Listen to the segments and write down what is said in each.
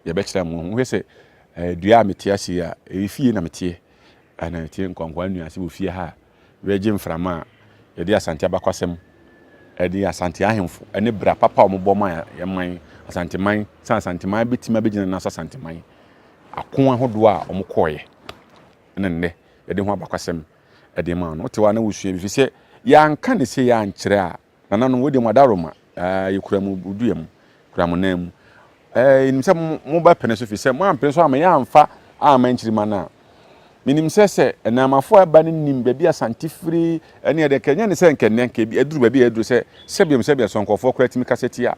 ye be kire mo hu se dua metie ase ya efie na metie ana metie nkwankwa nua ase wo fie ha we gye mframa ye de Asante abakwasem e de Asante ahemfo ene bra papa o mo ma ye man Asante man san Asante man betima begina na Asante man akon ahodo a o mo koye ene ne ye de ho abakwasem e de ma no te wa na wo sua bi fi se ya nka ne se ya nkyere a nananom wo de mo adaroma yekura mu buduyam kura mo nam nimse mo ba pene so fi se mo ampene so ama ya amfa ama nkyirima na minim se enamafo aba ne nim ba bi Asante firi ene de kenya ne se nkenne nka bi aduru ba bi aduru se sebiem sonkofo kura timi kaseti a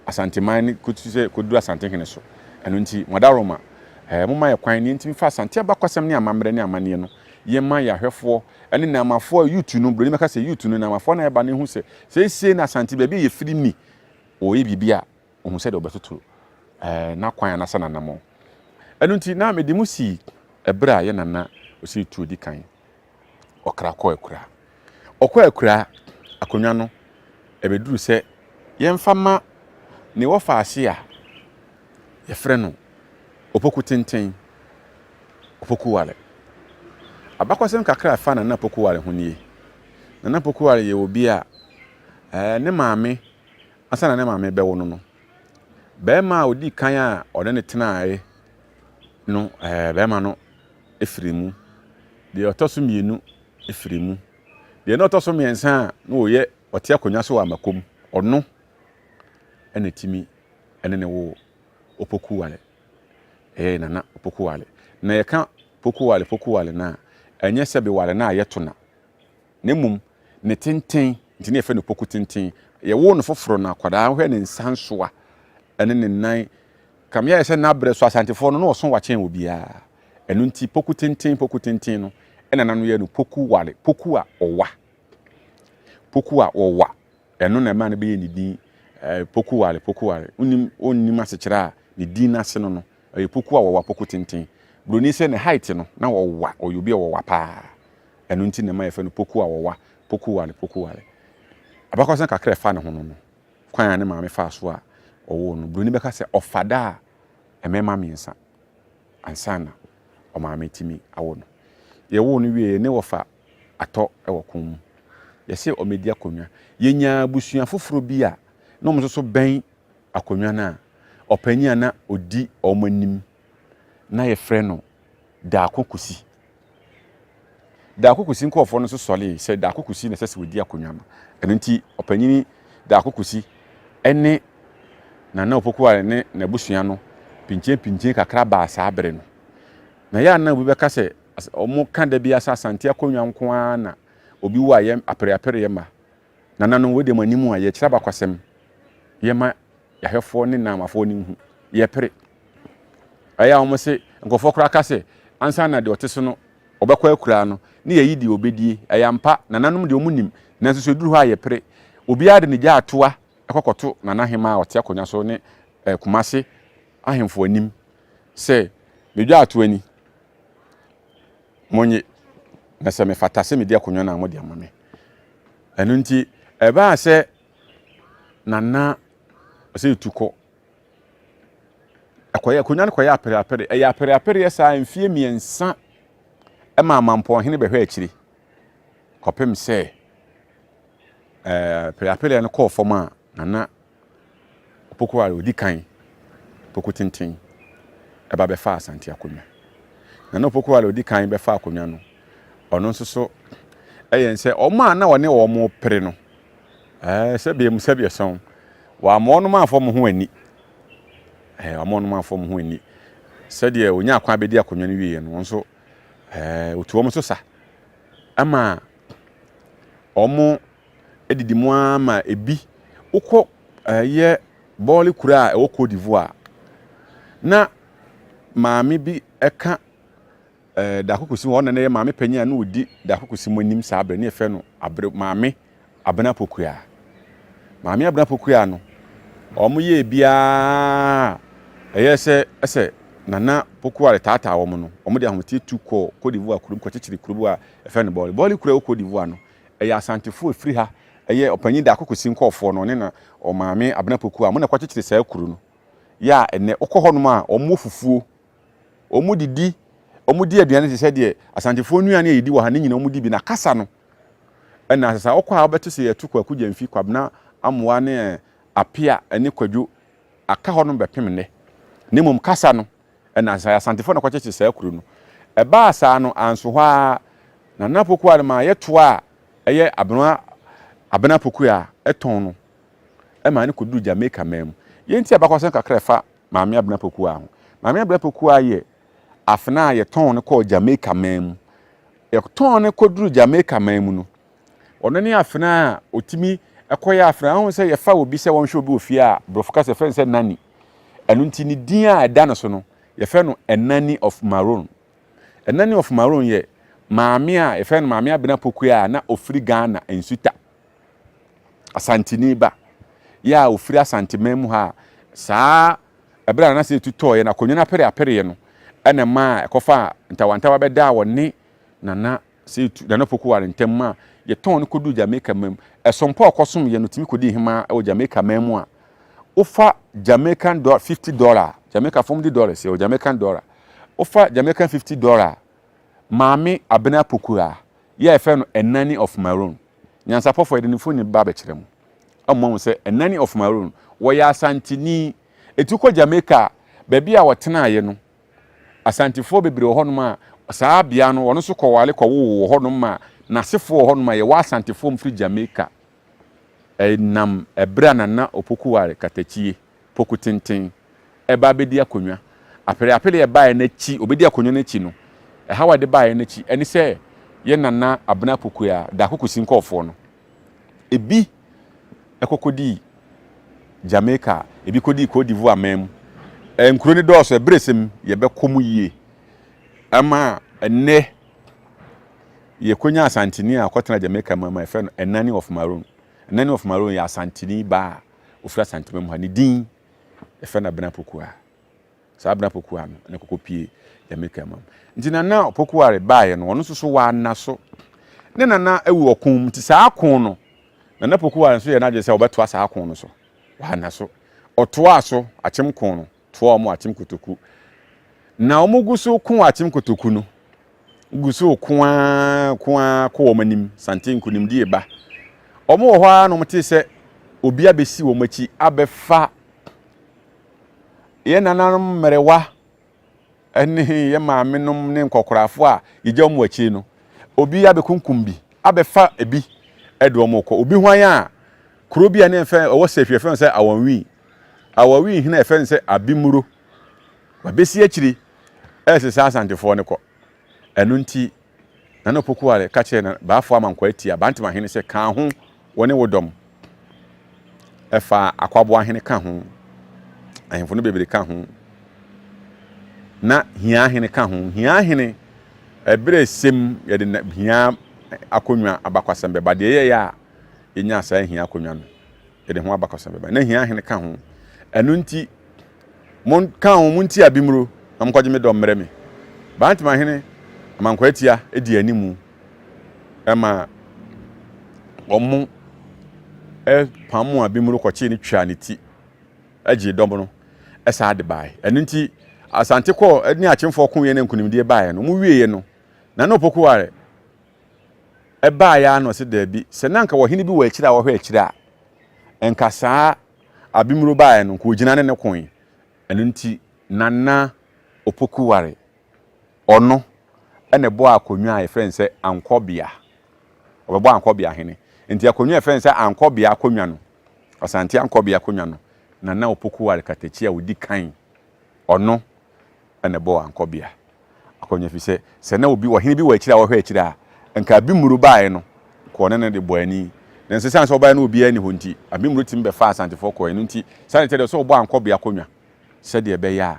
Asante man ne kutu se koduru Asante hene so eno nti modaroma mo ma ye kwan ne ntimi fa Asante abakwasem ne amamre ne amane no ye ma ya hwefo ene namafo YouTube no broni meka se YouTube no namafo na eba ne hu se na Asante ba bi ye firi ni o ye bibia o hu se de obetotoro na kwan na sana namo eno nti na me de musi ebra ye nana o se tu di kan okra ko akura akonwa no ebeduru se ye mfama ne wo faase a ye frɛ no Opoku tenten Opoku Ware abakwasem kakra fa na Opoku Ware ho nie na Opoku Ware ye obi a ne maame asana ne maame be wo no be ma odi kan a ode ne tenae no be ma no efirimu de otoso mienu efirimu de no otoso miensa na oye ote akonwa so wa makom ono ene timi ene ne wo Opoku Ware nana Opoku Ware na ye ka Opoku Ware na enye sebe ware na ayetona nemum ne tenten nti ne efe no Opoku tenten ye wo no foforo na kwada hwe ne nsansoa ene ne nan kam ya se na bre so Asantefo no so wa chen obia eno nti Opoku tenten no ena nanu ye no Opoku Ware poku a owa eno na ma na be ye ni din Opoku Ware onim asechira ni din na se no Opoku a owa Opoku tenten broni se ne height no na owa oyobi owa pa eno nti na ma ye fe no Opoku a owa Opoku Ware abakwasa kakra fa ne ho no kwan ne ma me fa so a owo no broni beka se ofada emema miensa ansana o ma metimi awo no ye wo no wie ne wofa ato ewo kum ye se o media konwa ye nya busua foforo bi a no mo so ben akonwa na opanya na odi o manim na ye frɛ no Darko Kusi nkofo no so sole se Darko Kusi na sese wodi akonwa no eno nti opanyini Darko Kusi ene na Opoku Ware ne na busua no pinchen kakra ba asa abre no na ya na obi beka se omo kan da bia Asante akonwa nko a na obi wa ye apere ye ma na nanon we de manimu a ye kira bakwasem ye ma ya hwefo ne na amafo ne hu ye pere aya omo se nkofo kra ka se ansa na de oteso no obekwa akura no ne ye yidi obedie aya mpa na nanom de omunim na nso duru ha ye pere obi ade ne gya atoa ekokoto na nahema a ote akonya so ne kumase ahemfo anim se medwa atoa ni monye na se me fata se media akonya na amode amame enu nti eba se nana se tuko akoya akonya no koya apere ya sa mfie miensa amampo hene behwe akiri kopem se apere no call forma nana Opoku Ware odi kan Opoku tenten eba be fa Asante akonya nana Opoku Ware odi kan be fa akonya no ono nso so eyense oma na wone wo mo pere no sebie son wa mo no ma afo mo ho ani wa mo no ma afo mo ho ani sede onya akwa bedi akonya no wiye no nso otuo mo so sa ama omo edidi mu ama ebi ukọ ye bọọlụ kura e Cote d'Ivoire na maami bi eka Darko Kusi wona na ye maami panya na odi Darko Kusi monim sa abre na efe no abre maami abena pokua maami abena pokua no omo ye bia ese nana Opoku Ware tata wo mo no omo de ahomti tu ko Cote d'Ivoire kurum ko chichiri kurubu a efe no bọọlụ kura e Cote d'Ivoire no e ya Asantefo efiri ha eye opanyi Darko Kusi nkofo no ne na o maame abena pokua mo na kwa chichiri sa akuru no ya ene okọ honom a omo fufuo omo didi omo di aduane se de asantefo nuane yedi wo ha ne nyina omo di bi na kasa no na asasa okọ a obeto se yetu kwaku jamfi kwabna amoa ne apia ene kwadwo aka honom bepem ne nemom kasa no na asantefo na kwacheche sa akuru no eba asa no anso ho a na napoku adema yeto a eye abena poku a eton no ma ne koduru Jamaica mem yenti abakwase kakrefa maame abena poku a ho maame abena poku a ye afna ye ton ne ko Jamaica mem ye ton ne koduru Jamaica mem no ono ne afna otimi ekoya afna ho se ye fa obi se wonhwe obi ofie a brofoka se fen se nani enu nti ni din a eda no so no ye fe no enani of maroon enani of maroon ye maame a ye fe no maame abena poku a na ofiri Ghana ensuta Asantini ba ya ofiri Asante memu ha saa ebra na se tutoye na konwena apere no ene ma ekofa ntawantawa beda woni nana se nana poku ware ntemma ye ton kodu Jamaica mem esompo okosom ye no timi kodi hima e Jamaica memu a ofa Jamaican $50 Jamaica $50 ye Jamaican dollar ofa Jamaican $50 maame abena poku a ye efe no enani of maroon nyansa pofo de nifo ni ba be kirem amon se enani of maroon wo ya Asantini etuko Jamaica baby a wotena ye no Asantefo bebre ho no ma saa bia no wono so kowale kwowo ho no ma na sefo ho no ma ye wa Asantefo mfiri Jamaica nam ebra na Opoku ware katachie poku tenten eba bedi akonwa apere eba na chi obedi akonwa na chi no hawa de ba na chi eni se ye nana abena poku ya da Kusi nkofo no ebi ekokodi Jamaica ebi kodi Cote d'Ivoire mem enkuro ni dɔɔso ebresem ye bekomu yie ama enne ye konya Asantini a kotena Jamaica mama efe no enani of maroon ya Asantini ba ofra Asante mem ha ni din efe na bena poku a sa bena poku a ne kokopie Jamaica mama nti nana Opoku ware baaye no ono so wa na so ne nana ewu okum ti sa akon no nana Opoku ware so ye na je se obeto asa akon no so wa na so otoa so akyem kon no toa mo akyem kotoku na omuguso kun akyem kotoku no guso kwa ko manim santen kunim die ba omo wo ha no mte se obi abesi wo machi abefa ye nananom merewa ene ye maame nom ne nkokorafo a yegya mo achi no obi abekunkum bi abefa ebi edo mo ko obi hwan a kuro bi a ne mfa owo sefie fe se awawi hina efe se abimuro wabesi akiri ese Asantefo ne ko enu nti nana Opoku ware ka che na baafo amankwa atia bantima hene se ka ho woni wodom efa akwabo ahene ka ho ahemfo no bebere ka ho na hia hene ka ho hia hene ebre sem ye de hia akonwa abakwasem be ba de ye ya enya sa hia akonwa no ye de ho abakwasem be ba na hia hene ka ho enu nti mon ka ho munti abimro am kwaje me dom mere me bantima hene amankwa atia edi animu ema omu pamu abimro kwache ni twa ne ti agi dom no esa de bai enu nti Asante ko ni akyemfo ko ye ne nkunimdie baaye no mu wieye no na Opoku ware ya no se da bi se nanka wo hene bi wo akira wo hwe akira enka saa abimro baaye no ko gina ne kon enu nti nana Opoku ware ono ene bo akonwa e friend se ankobia obebo ankobia hene nti akonwa e friend se ankobia akonwa no Asante ankobia akonwa no nana Opoku ware katachia odi kan ono ene bo ankobia akonwa fi se na obi wo hene bi wo akira wo hwe akira nka abimuru baaye no ko ne de boani na nse sanse obaye no obi ani ho nti abimuru tim be fa Asantefo ko enu nti sanete de so obo ankobia akonwa se de be ya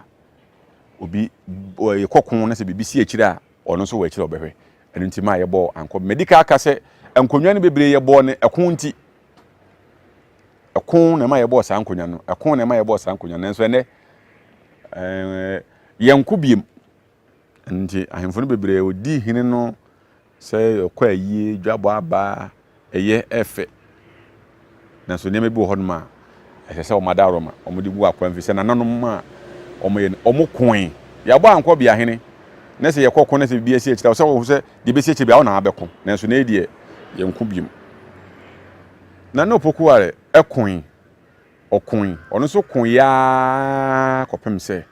obi yekokun na se bibisi akira ono so wo akira obehwe enu nti ma ye bo anko medical aka se enkonwa ne bebre ye bo ne ekun nti ekun na ma ye bo sa ankonwa no ekun na ma ye bo sa ankonwa na nso ene yanku biem nti ahemfo no bebre odi hene no se okwa ayie dwabo aba eye efe na so ne mebi wo ho no ma ɛsɛ sɛ ɔmo adaroma ɔmo de bu akwan fi sɛ nananom a ɔmo yɛ ɔmo koin yɛabɔ ankɔ bia hene na sɛ yɛkɔ kɔ na sɛ bi esi akyira sɛ wo sɛ de besi akyira bia wo na abɛko nanso na ɛdeɛ yɛnko biem na na Opoku Ware ɛkoin ɔkoin ɔno nso koin ya kɔpem sɛ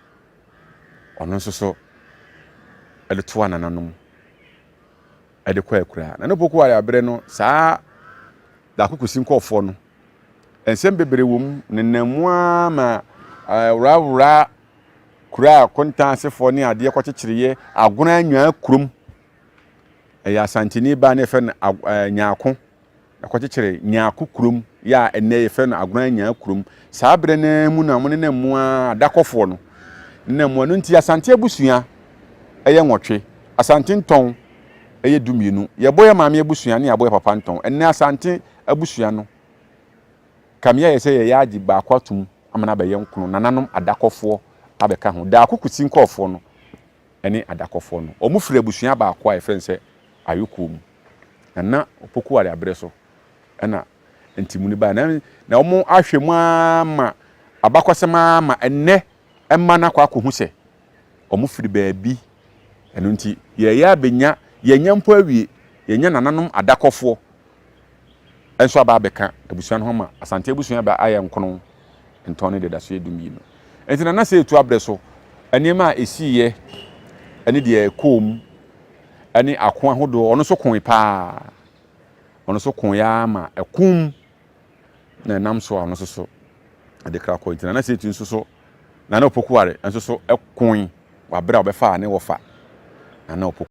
ɔno nso so ɛde toa nananom ɛde kɔ akura na Opoku Ware abrɛ no saa Darko Kusi nkɔfoɔ no ensem bebre wom nenamua ma wura kura kontansefo ne ade kɔkyekyereye agona anwa kurom ɛyɛ Asante ni ba ne fɛ no nyaako akɔkyekyere nyaako kurom ya ene yɛ fɛ no agona anwa kurom saa bre na mu na mo ne namua adakɔfo no namua no nti Asante abusua ɛyɛ nwɔtwe Asante ntɔn ɛyɛ dumienu yɛ boye maame abusua ne aboye papa ntɔn ene Asante abusua no kamia yɛ sɛ yɛ yaagi baako atum amana bɛyɛ nkono nananom adakɔfoɔ abɛka ho Darko Kusi nkɔfoɔ no ɛne adakɔfoɔ no ɔmo firi abusua baako a yɛfrɛ sɛ ayoko mu na Opoku Ware abrɛ so ɛna ntimu ne ba na ɔmo ahwɛ mu ama abakɔsɛm ama ɛnɛ ɛma na akɔ hu sɛ ɔmo firi baabi ɛno nti yɛyɛ abenya yɛnya mpo awie yɛnya nananom adakɔfoɔ enso aba beka abusua no ho ma Asante abusua ba ayɛ nkono ntɔne de da so edumi no enti na se etu abrɛ so enema a esiye ene de kom ene ako ahodo ɔno so kon pa ɔno so kon ya ma ekum na nam so ɔno so ade kra ko enti na se etu nso so na Opoku Ware enso so ekon wa bra obɛfa ne wofa na Opoku